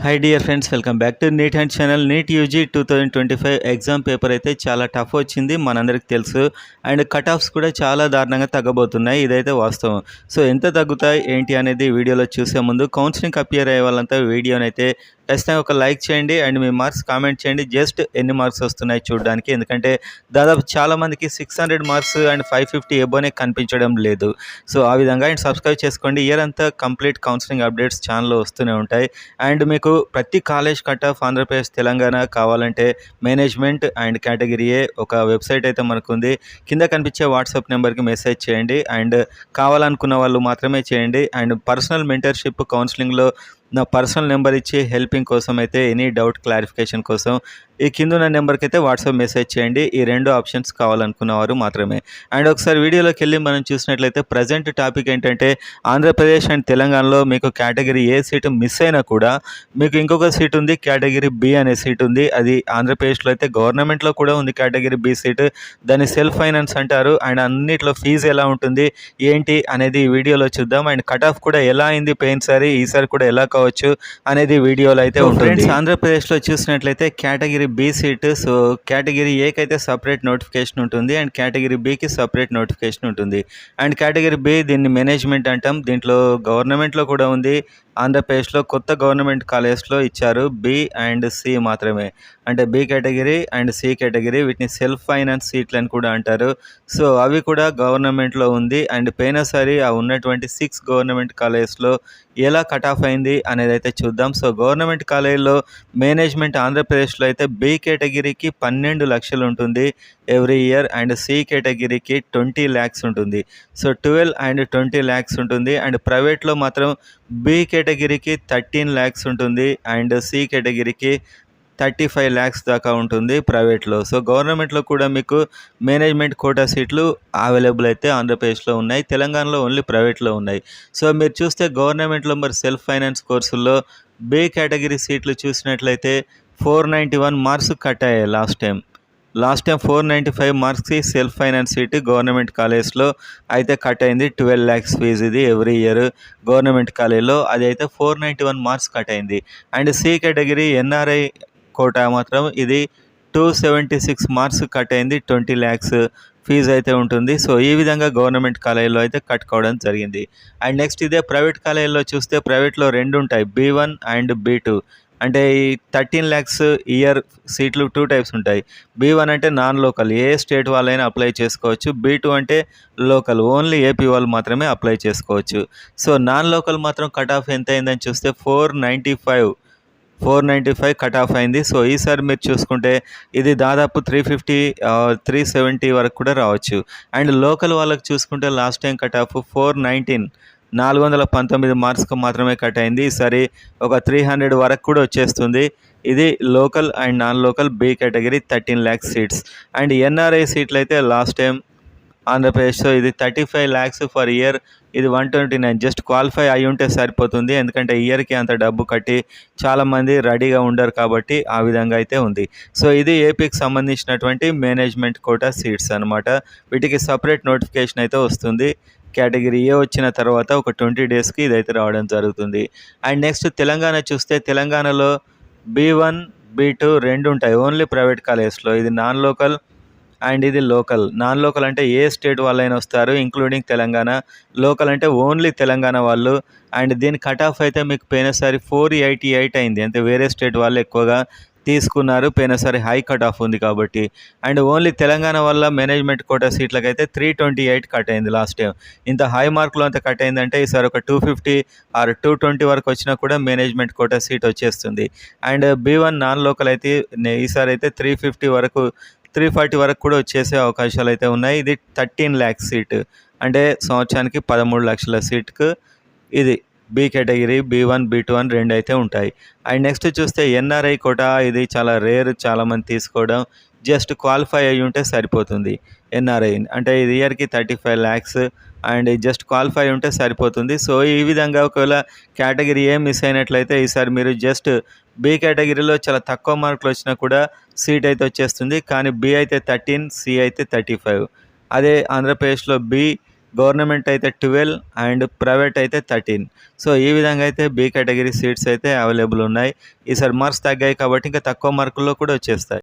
Hi dear friends, welcome back to NEET hand channel. NEET UG 2025 exam paper అయితే చాలా tough వచ్చింది, మనందరికి తెలుసు. అండ్ కట్ ఆఫ్స్ కూడా చాలా దారుణంగా తగ్గబోతున్నాయి, ఇదైతే వాస్తవం. సో ఎంత తగ్గుతాయి ఏంటి అనేది వీడియోలో చూసే ముందు కౌన్సిలింగ్ అపియర్ అయ్యే వాళ్ళంతా వీడియోని అయితే ఖచ్చితంగా ఒక లైక్ చేయండి అండ్ మీ మార్క్స్ కామెంట్ చేయండి. జస్ట్ ఎన్ని మార్క్స్ వస్తున్నాయి చూడడానికి, ఎందుకంటే దాదాపు చాలామందికి 600 మార్క్స్ అండ్ 550 ఎబోనే కనిపించడం లేదు. సో ఆ విధంగా అండ్ సబ్స్క్రైబ్ చేసుకోండి. ఇయర్ అంతా కంప్లీట్ కౌన్సిలింగ్ అప్డేట్స్ ఛానల్లో వస్తూనే ఉంటాయి. అండ్ మీకు ప్రతి college cut off Andhra Pradesh Telangana కావాలంటే మేనేజ్మెంట్ అండ్ కేటగిరీయే ఒక వెబ్సైట్ అయితే మనకు ఉంది. కింద కనిపించే వాట్సాప్ నెంబర్కి మెసేజ్ చేయండి అండ్ కావాలనుకున్న వాళ్ళు మాత్రమే చేయండి. అండ్ పర్సనల్ మెంటర్షిప్ కౌన్సిలింగ్లో నా పర్సనల్ నెంబర్ ఇచ్చి హెల్పింగ్ కోసం అయితే ఎనీ డౌట్ క్లారిఫికేషన్ కోసం ఈ కింద ఉన్న నెంబర్కి అయితే వాట్సాప్ మెసేజ్ చేయండి. ఈ రెండు ఆప్షన్స్ కావాలనుకున్నవారు మాత్రమే. అండ్ ఒకసారి వీడియోలోకి వెళ్ళి మనం చూసినట్లయితే ప్రజెంట్ టాపిక్ ఏంటంటే ఆంధ్రప్రదేశ్ అండ్ తెలంగాణలో మీకు కేటగిరీ ఏ సీటు మిస్ అయినా కూడా మీకు ఇంకొక సీట్ ఉంది, కేటగిరీ బి అనే సీట్ ఉంది. అది ఆంధ్రప్రదేశ్లో అయితే గవర్నమెంట్లో కూడా ఉంది కేటగిరీ బి సీటు. దాన్ని సెల్ఫ్ ఫైనాన్స్ అంటారు. అండ్ అన్నిట్లో ఫీజు ఎలా ఉంటుంది ఏంటి అనేది ఈ వీడియోలో చూద్దాం. అండ్ కట్ ఆఫ్ కూడా ఎలా అయింది పోయినసారి, ఈసారి కూడా ఎలా కావచ్చు అనేది వీడియోలో అయితే ఉంటుంది. ఫ్రెండ్స్, ఆంధ్రప్రదేశ్లో చూసినట్లయితే category B seat, so category ఏకి అయితే సపరేట్ నోటిఫికేషన్ ఉంటుంది అండ్ కేటగిరీ బికి సపరేట్ నోటిఫికేషన్ ఉంటుంది. అండ్ కేటగిరీ బి దీన్ని మేనేజ్మెంట్ అంటాం. దీంట్లో గవర్నమెంట్లో కూడా ఉంది. ఆంధ్రప్రదేశ్లో కొత్త గవర్నమెంట్ కాలేజ్లో ఇచ్చారు బి అండ్ సి మాత్రమే. అంటే B category and C category, వీటిని సెల్ఫ్ ఫైనాన్స్ సీట్లు అని కూడా అంటారు. సో అవి కూడా గవర్నమెంట్లో ఉంది. అండ్ పోయినసారి ఆ ఉన్నటువంటి 6 గవర్నమెంట్ కాలేజ్లో ఎలా కట్ ఆఫ్ అయింది అనేది అయితే చూద్దాం. సో గవర్నమెంట్ కాలేజీలో మేనేజ్మెంట్ ఆంధ్రప్రదేశ్లో అయితే బి కేటగిరీకి 12 లక్షలు ఉంటుంది ఎవ్రీ ఇయర్ అండ్ సి కేటగిరీకి 20 lakhs ఉంటుంది. సో 12 అండ్ 20 lakhs ఉంటుంది. అండ్ ప్రైవేట్లో మాత్రం బి కేటగిరీకి 13 lakhs ఉంటుంది అండ్ సి కేటగిరీకి 35 lakhs దాకా ఉంటుంది ప్రైవేట్లో. సో గవర్నమెంట్లో కూడా మీకు మేనేజ్మెంట్ కోటా సీట్లు అవైలబుల్ అయితే ఆంధ్రప్రదేశ్లో ఉన్నాయి, తెలంగాణలో ఓన్లీ ప్రైవేట్లో ఉన్నాయి. సో మీరు చూస్తే గవర్నమెంట్లో మరి సెల్ఫ్ ఫైనాన్స్ కోర్సుల్లో బి కేటగిరీ సీట్లు చూసినట్లయితే 491 మార్క్స్ కట్ అయ్యాయి లాస్ట్ టైం 495 మార్క్స్కి సెల్ఫ్ ఫైనాన్స్ సీటు గవర్నమెంట్ కాలేజ్లో అయితే కట్ అయింది. 12 lakhs ఫీజు ఇది ఎవ్రీ ఇయర్ గవర్నమెంట్ కాలేజ్లో, అది అయితే 491 మార్క్స్ కట్ అయింది. And C category NRI quota మాత్రం ఇది 276 మార్క్స్ కట్ అయింది, 20 lakhs ఫీజు అయితే ఉంటుంది. సో ఈ విధంగా గవర్నమెంట్ కాలేజీలో అయితే కట్ కావడం జరిగింది. అండ్ నెక్స్ట్ ఇదే ప్రైవేట్ కాలేజీలో చూస్తే ప్రైవేట్లో 2 ఉంటాయి, B1 అండ్ B2. అంటే ఈ 13 lakhs ఇయర్ సీట్లు 2 టైప్స్ ఉంటాయి. B1 అంటే నాన్ లోకల్, ఏ స్టేట్ వాళ్ళైనా అప్లై చేసుకోవచ్చు. B2 అంటే లోకల్, ఓన్లీ ఏపీ వాళ్ళు మాత్రమే అప్లై చేసుకోవచ్చు. సో నాన్ లోకల్ మాత్రం కట్ ఆఫ్ ఎంత అయిందని చూస్తే 495 కట్ ఆఫ్ అయింది. సో ఈసారి మీరు చూసుకుంటే ఇది దాదాపు 350 370 వరకు కూడా రావచ్చు. అండ్ లోకల్ వాళ్ళకి చూసుకుంటే లాస్ట్ టైం కట్ ఆఫ్ 419 మార్క్స్కి మాత్రమే కట్ అయింది. ఈసారి ఒక 300 వరకు కూడా వచ్చేస్తుంది. ఇది local and non local B category 13 lakhs seats. And NRI సీట్లు అయితే లాస్ట్ టైం ఆంధ్రప్రదేశ్లో ఇది 35 lakhs ఫర్ ఇయర్, ఇది 129. జస్ట్ క్వాలిఫై అయి ఉంటే సరిపోతుంది, ఎందుకంటే ఇయర్కి అంత డబ్బు కట్టి చాలామంది రెడీగా ఉండరు కాబట్టి ఆ విధంగా అయితే ఉంది. సో ఇది ఏపీకి సంబంధించినటువంటి మేనేజ్మెంట్ కోటా సీట్స్ అనమాట. వీటికి సపరేట్ నోటిఫికేషన్ అయితే వస్తుంది. కేటగిరీ ఏ వచ్చిన తర్వాత ఒక 20 daysకి ఇదైతే రావడం జరుగుతుంది. అండ్ నెక్స్ట్ తెలంగాణ చూస్తే తెలంగాణలో B1 B2 2 ఉంటాయి ఓన్లీ ప్రైవేట్ కాలేజ్లో. ఇది నాన్ లోకల్ అండ్ ఇది లోకల్. నాన్ లోకల్ అంటే ఏ స్టేట్ వాళ్ళైనా వస్తారు ఇంక్లూడింగ్ తెలంగాణ. లోకల్ అంటే ఓన్లీ తెలంగాణ వాళ్ళు. అండ్ దీని కట్ ఆఫ్ అయితే మీకు పోయినసారి 488 అయింది, అంటే వేరే స్టేట్ వాళ్ళు ఎక్కువగా తీసుకున్నారు పోయినసారి, హై కట్ ఆఫ్ ఉంది కాబట్టి. అండ్ ఓన్లీ తెలంగాణ వల్ల మేనేజ్మెంట్ కోటా సీట్లకైతే 328 కట్ అయింది లాస్ట్ టైం. ఇంత హై మార్కులు అంతా కట్ అయిందంటే ఈసారి ఒక 250 ఆర్ 220 వరకు వచ్చినా కూడా మేనేజ్మెంట్ కోటా సీట్ వచ్చేస్తుంది. అండ్ B1 నాన్ లోకల్ అయితే ఈసారి అయితే 350 వరకు 340 వరకు కూడా వచ్చేసే అవకాశాలు అయితే ఉన్నాయి. ఇది 13 lakhs సీటు, అంటే సంవత్సరానికి 13 లక్షల సీట్కు ఇది బి కేటగిరీ B1 B2 అని 2 అయితే ఉంటాయి. అండ్ నెక్స్ట్ చూస్తే ఎన్ఆర్ఐ కోటా, ఇది చాలా రేర్, చాలామంది తీసుకోవడం. జస్ట్ క్వాలిఫై అయ్యి ఉంటే సరిపోతుంది. ఎన్ఆర్ఐ అంటే ఇది ఇయర్కి 35 lakhs అండ్ జస్ట్ క్వాలిఫై ఉంటే సరిపోతుంది. సో ఈ విధంగా ఒకవేళ కేటగిరీ ఏ మిస్ అయినట్లయితే ఈసారి మీరు జస్ట్ బి కేటగిరీలో చాలా తక్కువ మార్కులు వచ్చినా కూడా సీట్ అయితే వచ్చేస్తుంది. కానీ బి అయితే 13, సి అయితే 35. అదే ఆంధ్రప్రదేశ్లో గవర్నమెంట్ అయితే 12 అండ్ ప్రైవేట్ అయితే 13. సో ఈ విధంగా అయితే బి కేటగిరీ సీట్స్ అయితే అవైలబుల్ ఉన్నాయి. ఈసారి మార్క్స్ తగ్గాయి కాబట్టి ఇంకా తక్కువ మార్కుల్లో కూడా వచ్చేస్తాయి.